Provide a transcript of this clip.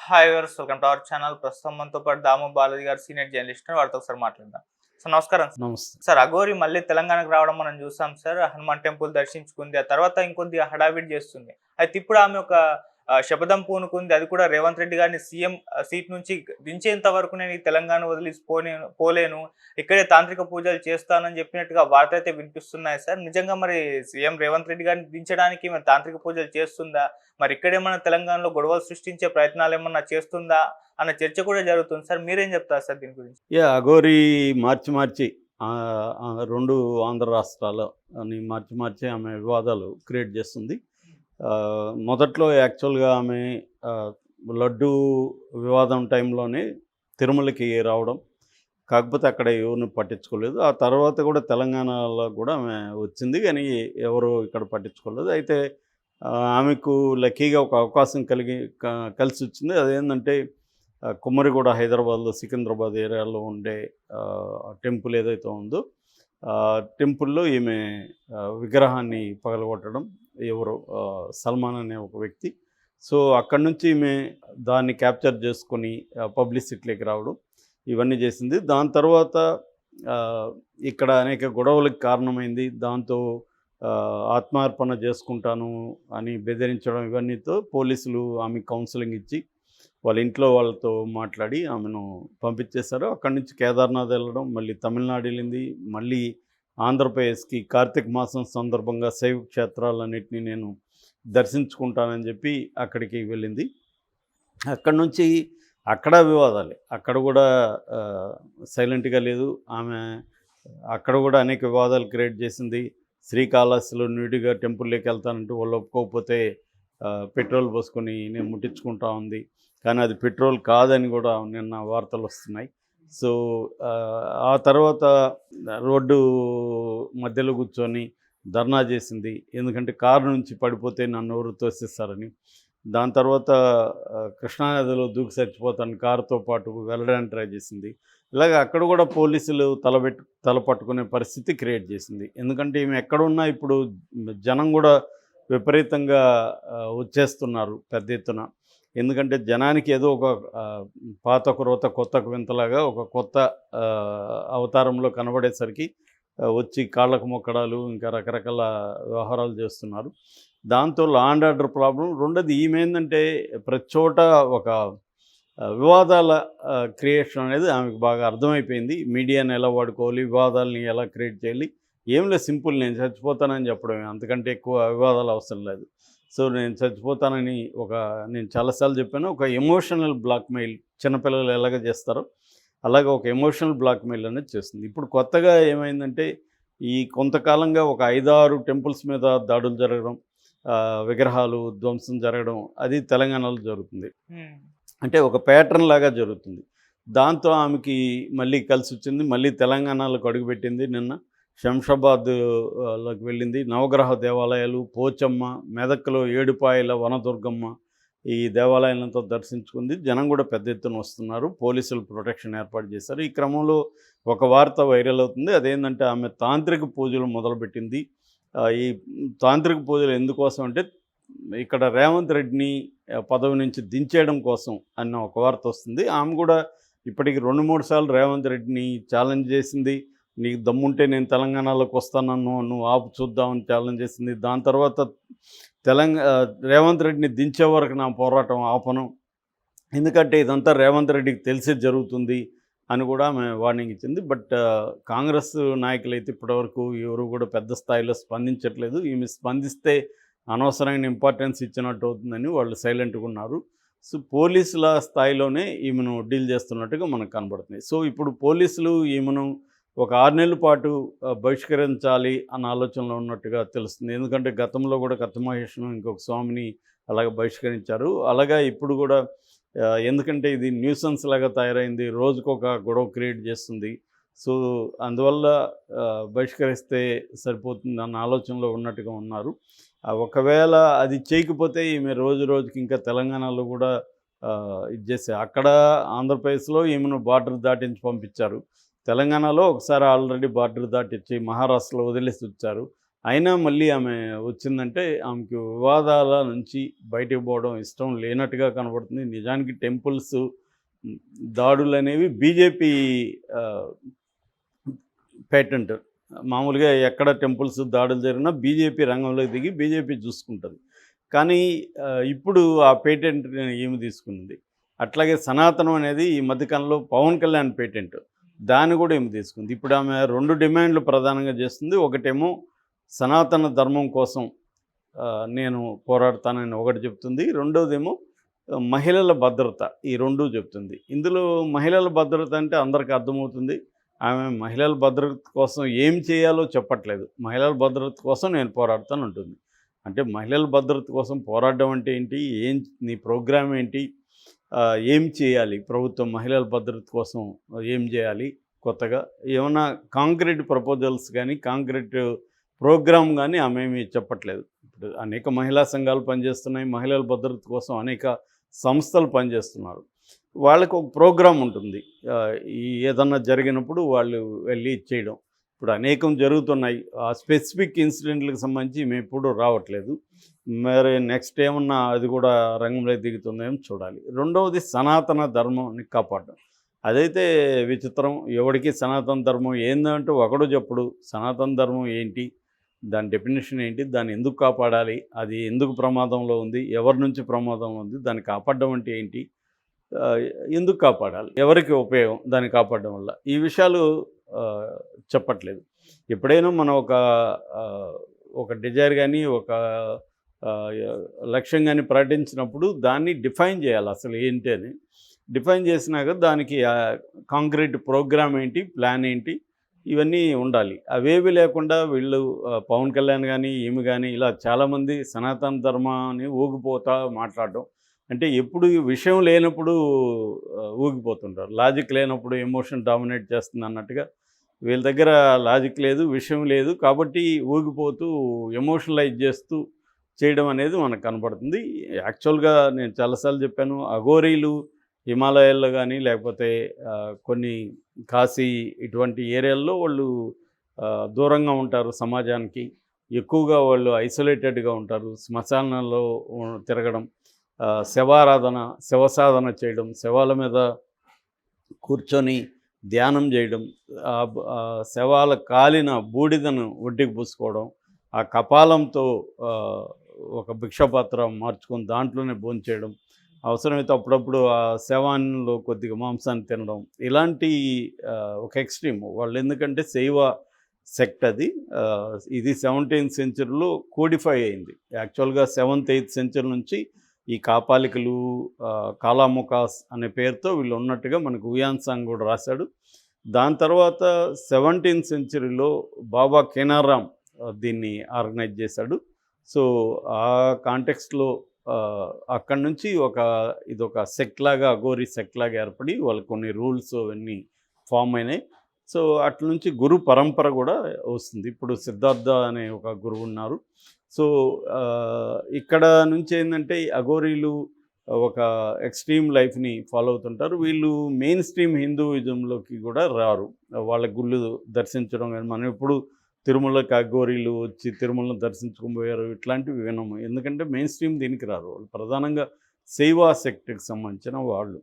Hi viewers, welcome to our channel. ప్రస్తుతం మనతో పాటు దాము బాలాజీ గారు, సీనియర్ జర్నలిస్ట్, వారితో ఒకసారి మాట్లాడదాం. సార్ నమస్కారం. నమస్తే. సార్, అఘోరి మళ్ళీ తెలంగాణకు రావడం మనం చూసాం సార్. హనుమాన్ టెంపుల్ దర్శించుకుంది, ఆ తర్వాత ఇంకొద్దిగా హడావిడి చేస్తుంది. అయితే ఇప్పుడు ఆమె ఒక శపథం పూనుకుంది. అది కూడా రేవంత్ రెడ్డి గారిని సీఎం సీట్ నుంచి దించేంత వరకు నేను ఈ తెలంగాణ వదిలి పోలేను, ఇక్కడే తాంత్రిక పూజలు చేస్తానని చెప్పినట్టుగా వార్తలైతే వినిపిస్తున్నాయి సార్. నిజంగా మరి సీఎం రేవంత్ రెడ్డి గారిని దించడానికి మరి తాంత్రిక పూజలు చేస్తుందా, మరి ఇక్కడేమన్నా తెలంగాణలో గొడవలు సృష్టించే ప్రయత్నాలు ఏమన్నా చేస్తుందా అన్న చర్చ కూడా జరుగుతుంది సార్. మీరేం చెప్తారు సార్ దీని గురించి? అఘోరి మార్చి 2 ఆంధ్ర రాష్ట్రాలు అని మార్చి ఆమె వివాదాలు క్రియేట్ చేస్తుంది. మొదట్లో యాక్చువల్గా ఆమె లడ్డూ వివాదం టైంలోనే తిరుమలకి రావడం, కాకపోతే అక్కడ ఎవరిని పట్టించుకోలేదు. ఆ తర్వాత కూడా తెలంగాణలో కూడా ఆమె వచ్చింది, కానీ ఎవరు ఇక్కడ పట్టించుకోలేదు. అయితే ఆమెకు లక్కీగా ఒక అవకాశం కలిసి వచ్చింది. అదేంటంటే కుమ్మరిగూడ, హైదరాబాద్లో సికింద్రాబాద్ ఏరియాలో ఉండే టెంపుల్ ఏదైతే ఉందో టెంపుల్లో ఈమె విగ్రహాన్ని పగలగొట్టడం, ఎవరో సల్మాన్ అనే ఒక వ్యక్తి. సో అక్కడి నుంచి ఈమె దాన్ని క్యాప్చర్ చేసుకొని పబ్లిసిటీలోకి రావడం, ఇవన్నీ చేసింది. దాని తర్వాత ఇక్కడ అనేక గొడవలకు కారణమైంది. దాంతో ఆత్మార్పణ చేసుకుంటాను అని బెదిరించడం, ఇవన్నీతో పోలీసులు ఆమె కౌన్సిలింగ్ ఇచ్చి వాళ్ళ ఇంట్లో వాళ్ళతో మాట్లాడి ఆమెను పంపించేశారు. అక్కడి నుంచి కేదార్నాథ్ వెళ్ళడం, మళ్ళీ తమిళనాడు వెళ్ళింది, మళ్ళీ ఆంధ్రప్రదేశ్కి కార్తీక మాసం సందర్భంగా శైవ క్షేత్రాలన్నింటినీ నేను దర్శించుకుంటానని చెప్పి అక్కడికి వెళ్ళింది. అక్కడి నుంచి అక్కడ వివాదాలే, అక్కడ కూడా సైలెంట్గా లేదు ఆమె. అక్కడ కూడా అనేక వివాదాలు క్రియేట్ చేసింది. శ్రీకాళహస్తిలో న్యూడిగా టెంపుల్లోకి వెళ్తానంటూ వాళ్ళు ఒప్పుకోకపోతే పెట్రోల్ పోసుకొని నేను ముట్టించుకుంటా ఉంది. కానీ అది పెట్రోల్ కాదని కూడా నిన్న వార్తలు వస్తున్నాయి. సో ఆ తర్వాత రోడ్డు మధ్యలో కూర్చొని ధర్నా చేసింది, ఎందుకంటే కారు నుంచి పడిపోతే నన్ను ఎవరు తోసిస్తారని. దాని తర్వాత కృష్ణానదిలో దూకి చచ్చిపోతాను కారుతో పాటు వెళ్ళడానికి ట్రై చేసింది. ఇలాగ అక్కడ కూడా పోలీసులు తల పట్టుకునే పరిస్థితి క్రియేట్ చేసింది. ఎందుకంటే ఈమె ఎక్కడున్నా ఇప్పుడు జనం కూడా విపరీతంగా వచ్చేస్తున్నారు పెద్ద ఎత్తున. ఎందుకంటే జనానికి ఏదో ఒక పాతకు రోత కొత్తకు వింతలాగా ఒక కొత్త అవతారంలో కనబడేసరికి వచ్చి కాళ్ళకు మొక్కడాలు, ఇంకా రకరకాల వ్యవహారాలు చేస్తున్నారు. దాంతో లా అండ్ ఆర్డర్ ప్రాబ్లం. రెండోది ఈమె ఏంటంటే ప్రతి చోట ఒక వివాదాల క్రియేషన్ అనేది ఆమెకు బాగా అర్థమైపోయింది. మీడియాని ఎలా వాడుకోవాలి, వివాదాలని ఎలా క్రియేట్ చేయాలి. ఏం లేదు, సింపుల్, నేను చచ్చిపోతానని చెప్పడమే, అంతకంటే ఎక్కువ వివాదాలు అవసరం లేదు. సో నేను చచ్చిపోతానని నేను చాలాసార్లు చెప్పాను, ఒక ఎమోషనల్ బ్లాక్మెయిల్ చిన్నపిల్లలు ఎలాగ చేస్తారో అలాగే ఒక ఎమోషనల్ బ్లాక్మెయిల్ అనేది చేస్తుంది. ఇప్పుడు కొత్తగా ఏమైందంటే ఈ కొంతకాలంగా ఒక 5-6 టెంపుల్స్ మీద దాడులు జరగడం, విగ్రహాలు ధ్వంసం జరగడం, అది తెలంగాణలో జరుగుతుంది. అంటే ఒక ప్యాటర్న్ లాగా జరుగుతుంది. దాంతో ఆమెకి మళ్ళీ కలిసి వచ్చింది. మళ్ళీ తెలంగాణలోకి అడుగుపెట్టింది. నిన్న శంషాబాద్లోకి వెళ్ళింది. నవగ్రహ దేవాలయాలు, పోచమ్మ, మెదక్లో ఏడుపాయల వనదుర్గమ్మ, ఈ దేవాలయాలతో దర్శించుకుంది. జనం కూడా పెద్ద ఎత్తున వస్తున్నారు. పోలీసులు ప్రొటెక్షన్ ఏర్పాటు చేశారు. ఈ క్రమంలో ఒక వార్త వైరల్ అవుతుంది. అదేంటంటే ఆమె తాంత్రిక పూజలు మొదలుపెట్టింది. ఈ తాంత్రిక పూజలు ఎందుకోసం అంటే ఇక్కడ రేవంత్ రెడ్డిని పదవి నుంచి దించేయడం కోసం అన్న ఒక వార్త వస్తుంది. ఆమె కూడా ఇప్పటికి 2-3 సార్లు రేవంత్ రెడ్డిని ఛాలెంజ్ చేసింది. నీకు దమ్ముంటే నేను తెలంగాణలోకి వస్తానన్ను, నువ్వు ఆపు చూద్దామని ఛాలెంజ్ చేసింది. దాని తర్వాత రేవంత్ రెడ్డిని దించే వరకు నా పోరాటం ఆపను, ఎందుకంటే ఇదంతా రేవంత్ రెడ్డికి తెలిసే జరుగుతుంది అని కూడా ఆమె వార్నింగ్ ఇచ్చింది. బట్ కాంగ్రెస్ నాయకులైతే ఇప్పటివరకు ఎవరు కూడా పెద్ద స్థాయిలో స్పందించట్లేదు. ఈమె స్పందిస్తే అనవసరమైన ఇంపార్టెన్స్ ఇచ్చినట్టు అవుతుందని వాళ్ళు సైలెంట్గా ఉన్నారు. సో పోలీసుల స్థాయిలోనే ఈమెను డీల్ చేస్తున్నట్టుగా మనకు కనబడుతుంది. సో ఇప్పుడు పోలీసులు ఈమెను ఒక 6 నెలల పాటు బహిష్కరించాలి అన్న ఆలోచనలో ఉన్నట్టుగా తెలుస్తుంది. ఎందుకంటే గతంలో కూడా కత్తమహేష్ను, ఇంకొక స్వామిని అలాగే బహిష్కరించారు. అలాగా ఇప్పుడు కూడా ఎందుకంటే ఇది న్యూసెన్స్ లాగా తయారైంది, రోజుకొక గొడవ క్రియేట్ చేస్తుంది. సో అందువల్ల బహిష్కరిస్తే సరిపోతుంది అన్న ఆలోచనలో ఉన్నట్టుగా ఉన్నారు. ఒకవేళ అది చేయకపోతే ఈమె రోజుకి ఇంకా తెలంగాణలో కూడా ఇది చేసే, అక్కడ ఆంధ్రప్రదేశ్లో ఈమెను బార్డర్ దాటించి పంపించారు. తెలంగాణలో ఒకసారి ఆల్రెడీ బార్డర్ దాటించి మహారాష్ట్రలో వదిలేసి వచ్చారు. అయినా మళ్ళీ ఆమె వచ్చిందంటే ఆమెకి వివాదాల నుంచి బయటకు పోవడం ఇష్టం లేనట్టుగా కనబడుతుంది. నిజానికి టెంపుల్స్ దాడులు అనేవి బీజేపీ పేటెంట్. మామూలుగా ఎక్కడ టెంపుల్స్ దాడులు జరిగినా బీజేపీ రంగంలోకి దిగి బీజేపీ చూసుకుంటుంది. కానీ ఇప్పుడు ఆ పేటెంట్ ఏమి తీసుకున్నది. అట్లాగే సనాతనం అనేది ఈ మధ్యకాలంలో పవన్ కళ్యాణ్ పేటెంట్. దాన్ని కూడా ఏమి తీసుకుంది. ఇప్పుడు ఆమె 2 డిమాండ్లు ప్రధానంగా చేస్తుంది. ఒకటేమో సనాతన ధర్మం కోసం నేను పోరాడతానని ఒకటి చెప్తుంది. రెండోదేమో మహిళల భద్రత. ఈ 2 చెప్తుంది. ఇందులో మహిళల భద్రత అంటే అందరికీ అర్థమవుతుంది. ఆమె మహిళల భద్రత కోసం ఏం చేయాలో చెప్పట్లేదు. మహిళల భద్రత కోసం నేను పోరాడతాను అంటుంది. అంటే మహిళల భద్రత కోసం పోరాడడం అంటే ఏంటి? నీ ప్రోగ్రామ్ ఏంటి? ఏం చేయాలి? ప్రభుత్వం మహిళల భద్రత కోసం ఏం చేయాలి? కొత్తగా ఏమన్నా కాంక్రీట్ ప్రపోజల్స్ కానీ, కాంక్రీట్ ప్రోగ్రామ్ కానీ ఆమె ఏమీ చెప్పట్లేదు. ఇప్పుడు అనేక మహిళా సంఘాలు పనిచేస్తున్నాయి. మహిళల భద్రత కోసం అనేక సంస్థలు పనిచేస్తున్నారు. వాళ్ళకు ఒక ప్రోగ్రామ్ ఉంటుంది. ఏదన్నా జరిగినప్పుడు వాళ్ళు వెళ్ళి చేయడం. ఇప్పుడు అనేకం జరుగుతున్నాయి. ఆ స్పెసిఫిక్ ఇన్సిడెంట్లకు సంబంధించి మేము ఎప్పుడూ రావట్లేదు. మరి నెక్స్ట్ ఏమన్నా అది కూడా రంగంలోకి దిగుతుందేమో చూడాలి. రెండవది సనాతన ధర్మాన్ని కాపాడడం. అదైతే విచిత్రం. ఎవడికి సనాతన ధర్మం ఏందంటే ఒకడు చెప్పుడు. సనాతన ధర్మం ఏంటి? దాని డెఫినేషన్ ఏంటి? దాన్ని ఎందుకు కాపాడాలి? అది ఎందుకు ప్రమాదంలో ఉంది? ఎవరి నుంచి ప్రమాదంలో ఉంది? దాన్ని కాపాడడం అంటే ఏంటి? ఎందుకు కాపాడాలి? ఎవరికి ఉపయోగం దాన్ని కాపాడడం వల్ల? ఈ విషయాలు చెప్పట్లేదు. ఎప్పుడైనా మనం ఒక డిజైర్ కానీ, ఒక లక్ష్యం కానీ ప్రకటించినప్పుడు దాన్ని డిఫైన్ చేయాలి. అసలు ఏంటి అని డిఫైన్ చేసినాక దానికి కాంక్రీట్ ప్రోగ్రామ్ ఏంటి, ప్లాన్ ఏంటి, ఇవన్నీ ఉండాలి. అవేవి లేకుండా వీళ్ళు పవన్ కళ్యాణ్ కానీ, ఈమె కానీ ఇలా చాలామంది సనాతన ధర్మాన్ని ఊగిపోతా మాట్లాడడం. అంటే ఎప్పుడు విషయం లేనప్పుడు ఊగిపోతుంటారు. లాజిక్ లేనప్పుడు ఎమోషన్ డామినేట్ చేస్తుంది అన్నట్టుగా వీళ్ళ దగ్గర లాజిక్ లేదు, విషయం లేదు. కాబట్టి ఊగిపోతూ ఎమోషనలైజ్ చేస్తూ చేయడం అనేది మనకు కనపడుతుంది. యాక్చువల్గా నేను చాలాసార్లు చెప్పాను, అఘోరీలు హిమాలయాల్లో కానీ, లేకపోతే కొన్ని కాశీ ఇటువంటి ఏరియాల్లో వాళ్ళు దూరంగా ఉంటారు సమాజానికి. ఎక్కువగా వాళ్ళు ఐసోలేటెడ్గా ఉంటారు. శ్మశానాల్లో తిరగడం, శవసాధన చేయడం, శవాల మీద కూర్చొని ధ్యానం చేయడం, శవాల కాలిన బూడిదను ఒడ్డుకి పూసుకోవడం, ఆ కపాలంతో ఒక భిక్షపాత్ర మార్చుకొని దాంట్లోనే భోంచేయడం, అవసరమైతే అప్పుడప్పుడు ఆ శవాల్లో కొద్దిగా మాంసాన్ని తినడం, ఇలాంటి ఒక ఎక్స్ట్రీమ్ వాళ్ళు. ఎందుకంటే శైవ సెక్ట్ అది. ఇది 17th సెంచరీలో కోడిఫై అయింది. యాక్చువల్గా 7th 8th సెంచరీ నుంచి ఈ కాపాలికలు, కాలాముకాస్ అనే పేరుతో వీళ్ళు ఉన్నట్టుగా మనకు హుయాన్సాంగ్ కూడా రాశాడు. దాని తర్వాత 17th సెంచరీలో బాబా కేనారాం దీన్ని ఆర్గనైజ్ చేశాడు. సో ఆ కాంటెక్స్ట్లో అక్కడి నుంచి ఇదొక సెక్ట్ లాగా, అఘోరీ సెక్ట్ లాగా ఏర్పడి వాళ్ళకి కొన్ని రూల్స్ అవన్నీ ఫామ్ అయినాయి. సో అట్ల నుంచి గురు పరంపర కూడా వస్తుంది. ఇప్పుడు సిద్ధార్థ అనే ఒక గురువు ఉన్నారు. సో ఇక్కడ నుంచి ఏంటంటే అఘోరీలు ఒక ఎక్స్ట్రీమ్ లైఫ్ని ఫాలో అవుతుంటారు. వీళ్ళు మెయిన్ స్ట్రీమ్ హిందూయిజంలోకి కూడా రారు. వాళ్ళ గుళ్ళు దర్శించడం కానీ, మనం ఎప్పుడు తిరుమలకి అఘోరీలు వచ్చి తిరుమలను దర్శించుకొని పోయారు ఇట్లాంటివి వినము. ఎందుకంటే మెయిన్ స్ట్రీమ్ దీనికి రారు. వాళ్ళు ప్రధానంగా శైవ సెక్ట్కి సంబంధించిన వాళ్ళు.